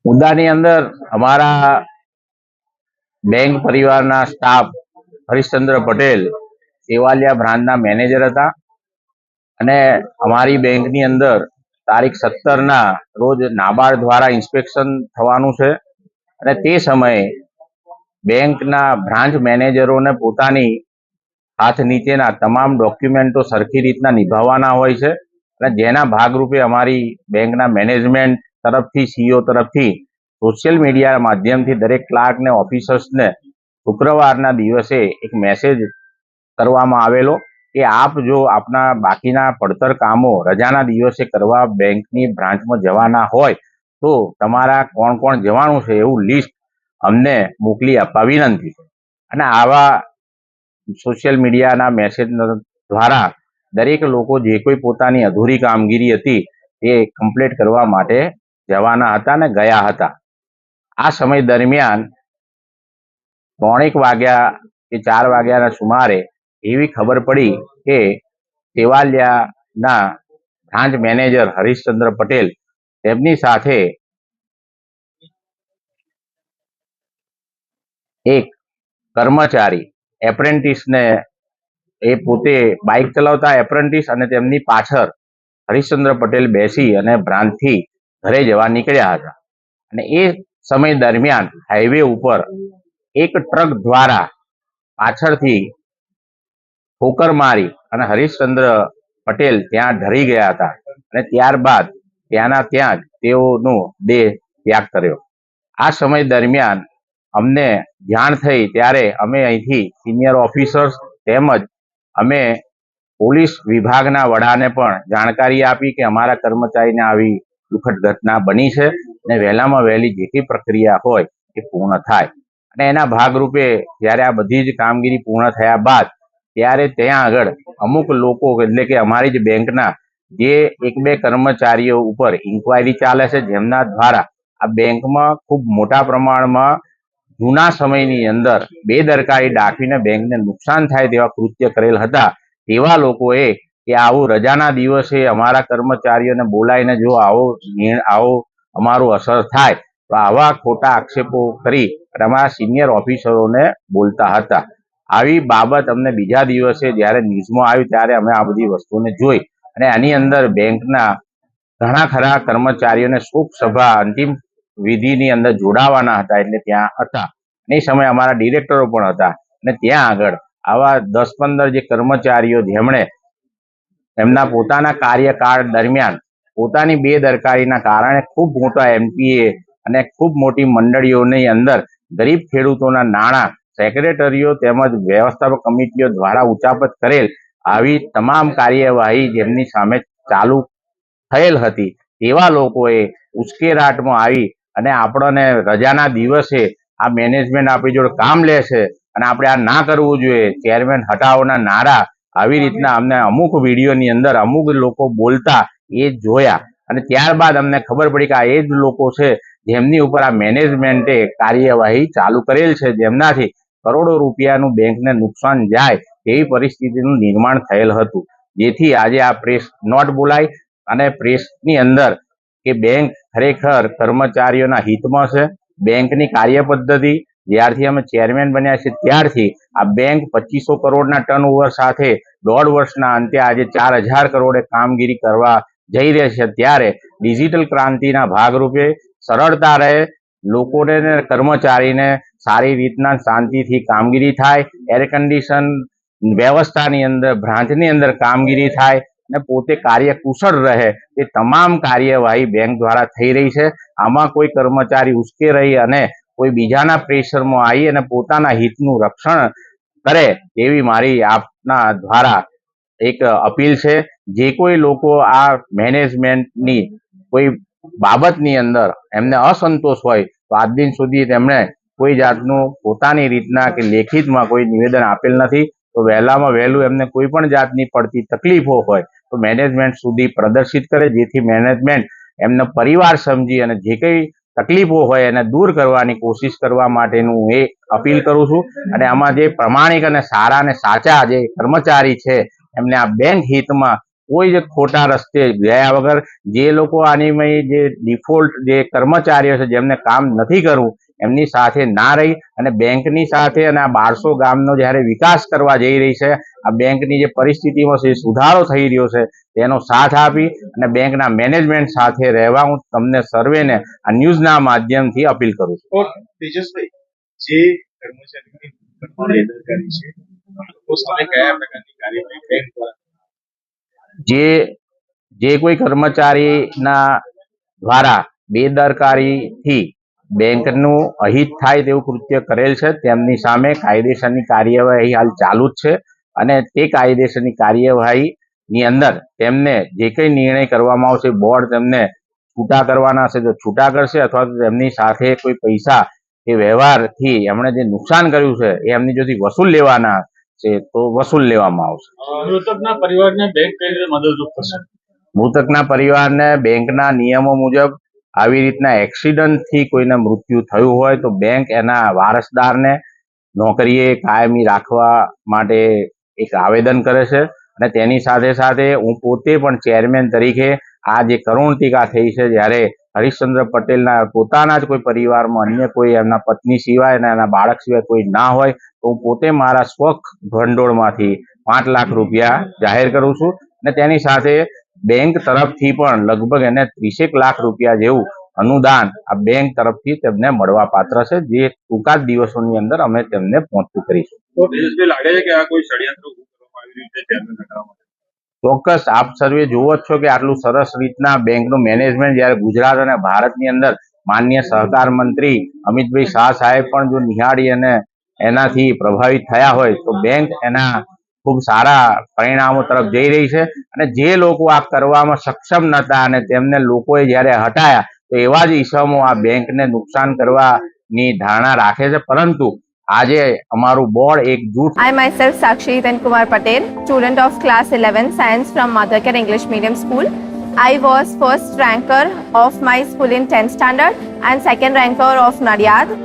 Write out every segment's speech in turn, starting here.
મુદ્દાની અંદર અમારા બેંક પરિવારના સ્ટાફ હરીશચંદ્ર પટેલ સેવાલિયા બ્રાન્ચના મેનેજર હતા અને અમારી બેંકની અંદર તારીખ 17ના રોજ નાબાર્ડ દ્વારા ઇન્સ્પેક્શન થવાનું છે અને તે સમયે બેંકના બ્રાન્ચ મેનેજરોને પોતાની હાથ નીચેના તમામ ડોક્યુમેન્ટો સરખી રીતના નિભાવવાના હોય છે અને જેના ભાગરૂપે અમારી બેંકના મેનેજમેન્ટ તરફથી સીઈઓ તરફથી સોશિયલ મીડિયા માધ્યમથી દરેક ક્લાર્ક ને ઓફિસર્સને શુક્રવારના દિવસે એક મેસેજ કરવામાં આવેલો કે આપ જો આપના બાકીના પડતર કામો રજાના દિવસે કરવા બેંકની બ્રાન્ચમાં જવાના હોય તો તમારા કોણ કોણ જવાનું છે એવું લિસ્ટ અમને મોકલી આપવા વિનંતી છે। અને આવા સોશિયલ મીડિયાના મેસેજ દ્વારા દરેક લોકો જે કોઈ પોતાની અધૂરી કામગીરી હતી એ કમ્પ્લીટ કરવા માટે જવાના હતા અને ગયા હતા। આ સમય દરમિયાન 3:30 વાગ્યા કે 4 વાગ્યાના સુમારે એવી ખબર પડી કે સેવાલિયાના બ્રાન્ચ મેનેજર હરીશચંદ્ર પટેલ તેમની સાથે એક કર્મચારી એપ્રેન્ટિસને એ પોતે બાઇક ચલાવતા એપ્રેન્ટિસ અને તેમની પાછળ હરીશચંદ્ર પટેલ બેસી અને બ્રાન્ચથી ઘરે જવા નીકળ્યા હતા અને એ સમય દરમિયાન હાઈવે ઉપર એક ટ્રક દ્વારા પાછળથી ઠોકર મારી અને હરીશચંદ્ર પટેલ ત્યાં ઢળી ગયા હતા અને ત્યારબાદ ત્યાં જ તેઓનો દેહ ત્યાગ કર્યો। આ સમય દરમિયાન અમને જાણ થઈ ત્યારે અમે અહીંથી સિનિયર ઓફિસર્સ તેમજ અમે પોલીસ વિભાગના વડાને પણ જાણકારી આપી કે અમારા કર્મચારીને આવી દુઃખદ ઘટના બની છે અને વહેલામાં વહેલી જે કંઈ પ્રક્રિયા હોય એ પૂર્ણ થાય। અને એના ભાગરૂપે જ્યારે આ બધી જ કામગીરી પૂર્ણ થયા બાદ ત્યારે ત્યાં આગળ અમુક લોકો એટલે કે અમારી જ બેંકના જે 1-2 કર્મચારીઓ ઉપર ઇન્ક્વાયરી ચાલે છે જેમના દ્વારા આ બેંકમાં ખૂબ મોટા પ્રમાણમાં જૂના સમયની અંદર બેદરકારી દાખવીને બેંકને નુકસાન થાય તેવા કૃત્ય કરેલ હતા। તેવા લોકોએ કે આવું રજાના દિવસે અમારા કર્મચારીઓને બોલાવીને જો આવો અમારું અસર થાય તો આવા ખોટા આક્ષેપો કરી અને અમારા સિનિયર ઓફિસરોને બોલતા હતા। આવી બાબત અમને બીજા દિવસે જ્યારે ન્યૂઝમાં આવ્યું ત્યારે અમે આ બધી વસ્તુને જોઈ અને આની અંદર બેંકના ઘણા ખરા કર્મચારીઓને શોક સભા અંતિમ વિધિની અંદર જોડાવાના હતા એટલે ત્યાં હતા અને એ સમયે અમારા ડિરેક્ટરો પણ હતા અને ત્યાં આગળ આવા 10-15 જે કર્મચારીઓ જેમણે એમના પોતાના કાર્યકાળ દરમિયાન પોતાની બેદરકારીના કારણે ખૂબ મોટા એમપીએ અને ખૂબ મોટી મંડળીઓની અંદર ગરીબ ખેડૂતોના નાણાં સેક્રેટરીઓ તેમજ વ્યવસ્થાપક કમિટીઓ દ્વારા ઉચાપત કરેલ આવી તમામ કાર્યવાહી જેમની સામે ચાલુ થયેલ હતી તેવા લોકોએ ઉશ્કેરાટમાં આવી અને આપણને રજાના દિવસે આ મેનેજમેન્ટ આપણી જોડે કામ લે છે અને આપણે આ ના કરવું જોઈએ, ચેરમેન હટાવોના નારા આવી રીતના અમને અમુક વિડીયોની અંદર અમુક લોકો બોલતા એ જોયા અને ત્યારબાદ અમને ખબર પડી કે આ એ જ લોકો છે જેમની ઉપર આ મેનેજમેન્ટે કાર્યવાહી ચાલુ કરેલ છે, જેમનાથી કરોડો રૂપિયાનું બેંકને નુકસાન જાય તેવી પરિસ્થિતિનું નિર્માણ થયેલ હતું। જેથી આજે આ પ્રેસ નોટ બોલાય અને પ્રેસની અંદર કે બેંક ખરેખર કર્મચારીઓના હિતમાં છે। બેંકની કાર્યપદ્ધતિ જ્યારથી અમે ચેરમેન બન્યા છે ત્યારથી આ બેંક 2500 કરોડના ટર્નઓવર સાથે 1.5 વર્ષના અંતે આજે 4000 કરોડે કામગીરી કરવા જઈ રહી છે। ત્યારે ડિજિટલ ક્રાંતિના ભાગરૂપે સરળતા રહે, લોકોને કર્મચારીને સારી રીતના શાંતિથી કામગીરી થાય, એર કન્ડિશન વ્યવસ્થાની અંદર બ્રાન્ચની અંદર કામગીરી થાય અને પોતે કાર્યકુશળ રહે એ તમામ કાર્યવાહી બેંક દ્વારા થઈ રહી છે। આમાં કોઈ કર્મચારી ઉશ્કેરાઈ અને કોઈ બીજાના પ્રેશરમાં આવી અને પોતાના હિતનું રક્ષણ કરે એવી મારી આપના દ્વારા એક અપીલ છે। જે કોઈ લોકો આ મેનેજમેન્ટની કોઈ બાબતની અંદર એમને અસંતોષ હોય તો આજ દિન સુધી તેમણે કોઈ જાતનું પોતાની રીતના કે લેખિતમાં કોઈ નિવેદન આપેલ નથી। તો વહેલામાં વહેલું એમને કોઈ પણ જાતની પડતી તકલીફો હોય તો મેનેજમેન્ટ સુધી પ્રદર્શિત કરે, જેથી મેનેજમેન્ટ એમનો પરિવાર સમજી અને જે કંઈ તકલીફો હોય એને દૂર કરવાની કોશિશ કરવા માટેનું હું એ અપીલ કરું છું। અને આમાં જે પ્રમાણિક અને સારા અને સાચા જે કર્મચારી છે એમને આ બેંક હિતમાં કોઈ જ ખોટા રસ્તે ગયા વગર જે લોકો આની જે ડિફોલ્ટ જે કર્મચારીઓ છે જેમને કામ નથી કરવું એમની સાથે ના રહી અને બેંકની સાથે અને આ 1200 ગામનો જ્યારે વિકાસ કરવા જઈ રહી છે, આ બેંકની જે પરિસ્થિતિમાં છે સુધારો થઈ રહ્યો છે તેનો સાથ આપી અને બેંકના મેનેજમેન્ટ સાથે રહેવા હું તમને સર્વેને આ ન્યૂઝના માધ્યમથી અપીલ કરું છું. તેજસભાઈ, જે કર્મચારીની બેદરકારી છે, તો સામે કયા પ્રકારની કાર્યવાહી બેંક દ્વારા જે કોઈ કર્મચારીના દ્વારા બેદરકારીથી બેંકનું અહિત થાય તેવું કૃત્ય કરેલ છે તેમની સામે કાયદેસરની કાર્યવાહી હાલ ચાલુ જ છે અને તે કાયદેસરની કાર્યવાહીની અંદર તેમને જે કંઈ નિર્ણય કરવામાં આવશે બોર્ડ તેમને છૂટા કરવાના હશે તો છૂટા કરશે અથવા તો તેમની સાથે કોઈ પૈસા કે વ્યવહારથી એમણે જે નુકસાન કર્યું છે એ એમની જોથી વસૂલ લેવાના છે તો વસૂલ લેવામાં આવશે. મૃતકના પરિવારને બેંક કઈ રીતે મદદરૂપ થશે? મૃતકના પરિવારને બેંકના નિયમો મુજબ આવી રીતના એક્સિડન્ટથી કોઈને મૃત્યુ થયું હોય તો બેંક એના વારસદારને નોકરીએ કાયમી રાખવા માટે એક આવેદન કરે છે અને તેની સાથે સાથે હું પોતે પણ ચેરમેન તરીકે આ જે કરુણ ટીકા થઈ છે જ્યારે હરીશચંદ્ર પટેલના પોતાના જ કોઈ પરિવારમાં અન્ય કોઈ એમના પત્ની સિવાય અને એના બાળક સિવાય કોઈ ના હોય તો હું પોતે મારા સ્વખ ભંડોળમાંથી 5 લાખ રૂપિયા જાહેર કરું છું અને તેની સાથે બેંક તરફથી પણ લગભગ એને 30 લાખ રૂપિયા જેવું અનુદાન આ બેંક તરફથી તેમને મળવા પાત્ર છે જે ટૂંકા જ દિવસોની અંદર અમે તેમને પહોંચતું કરીશું. લાગે છે કે આ કોઈ ષડયંત્ર કરવામાં આવી રહ્યું છે ચેરમેન હટાવવા માટે? ચોક્કસ આપ સર્વે જુઓ જ છો કે આટલું સરસ રીતના બેંકનું મેનેજમેન્ટ જ્યારે ગુજરાત અને ભારતની અંદર માનનીય સહકાર મંત્રી અમિતભાઈ શાહ સાહેબ પણ જો નિહાળી અને એનાથી પ્રભાવિત થયા હોય તો બેંક એના ખૂબ સારા પરિણામો તરફ જઈ રહી છે અને જે લોકો આ કરવામાં સક્ષમ નહોતા અને તેમને લોકોએ જ્યારે હટાયા તો એવા જ ઈસમો આ બેંકને નુકસાન કરવાની ધારણા રાખે છે પરંતુ આજે અમારું બોર્ડ એક જૂથ. I myself Sakshi Hitan Kumar Patel, student of class 11 science from Mothercare English Medium School. I was first ranker of my school in 10th standard and second ranker of Nadiad.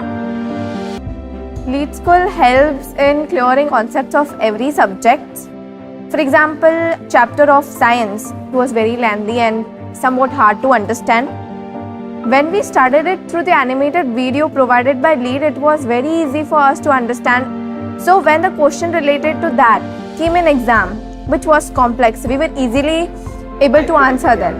Lead School helps in clearing concepts of every subject. For example, chapter of science was very lengthy and somewhat hard to understand. When we studied it through the animated video provided by Lead, it was very easy for us to understand. So when the question related to that came in exam, which was complex, we were easily able to answer them.